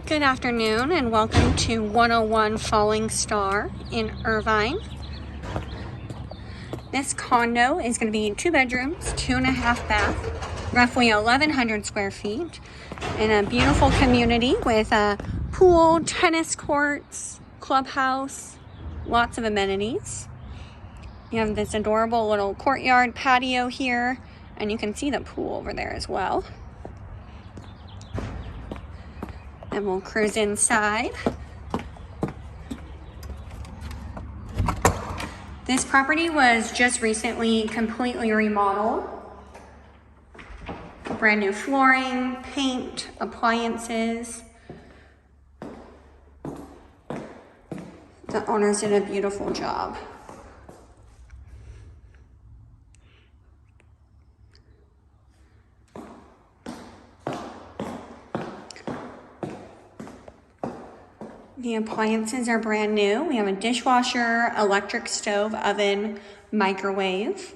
Good afternoon and welcome to 101 Fallingstar in Irvine. This condo is going to be 2 bedrooms, 2.5 bath, roughly 1,100 square feet in a beautiful community with a pool, tennis courts, clubhouse, lots of amenities. You have this adorable little courtyard patio here, and you can see the pool over there as well. And we'll cruise inside. This property was just recently completely remodeled. Brand new flooring, paint, appliances. The owners did a beautiful job. The appliances are brand new. We have a dishwasher, electric stove, oven, microwave.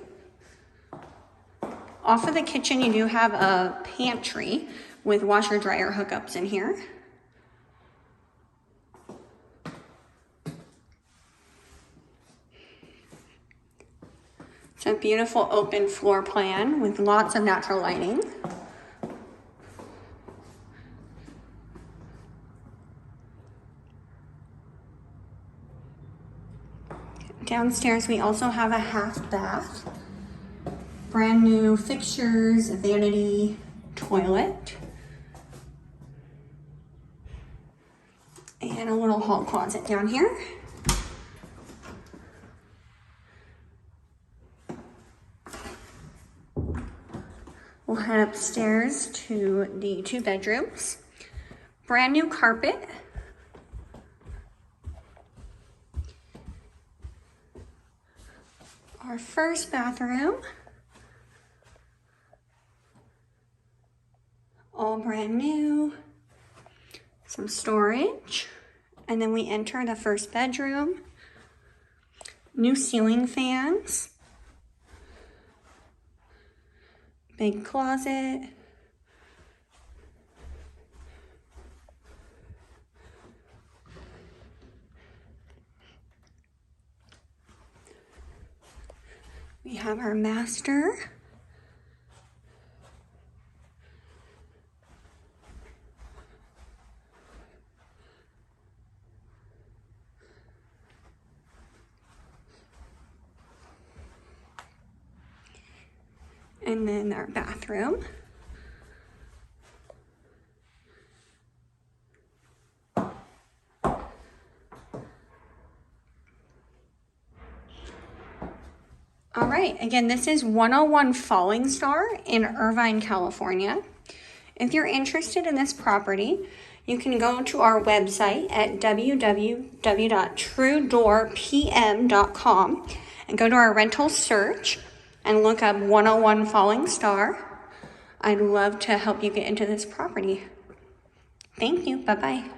Off of the kitchen, you do have a pantry with washer dryer hookups in here. It's a beautiful open floor plan with lots of natural lighting. Downstairs, we also have a half bath, brand new fixtures, vanity, toilet, and a little hall closet down here. We'll head upstairs to the 2 bedrooms, brand new carpet. Our first bathroom, all brand new, some storage, and then we enter the first bedroom, new ceiling fans, big closet, we have our master. And then our bathroom. All right, again, this is 101 Fallingstar in Irvine, California. If you're interested in this property, you can go to our website at www.truedoorpm.com and go to our rental search and look up 101 Fallingstar. I'd love to help you get into this property. Thank you. Bye-bye.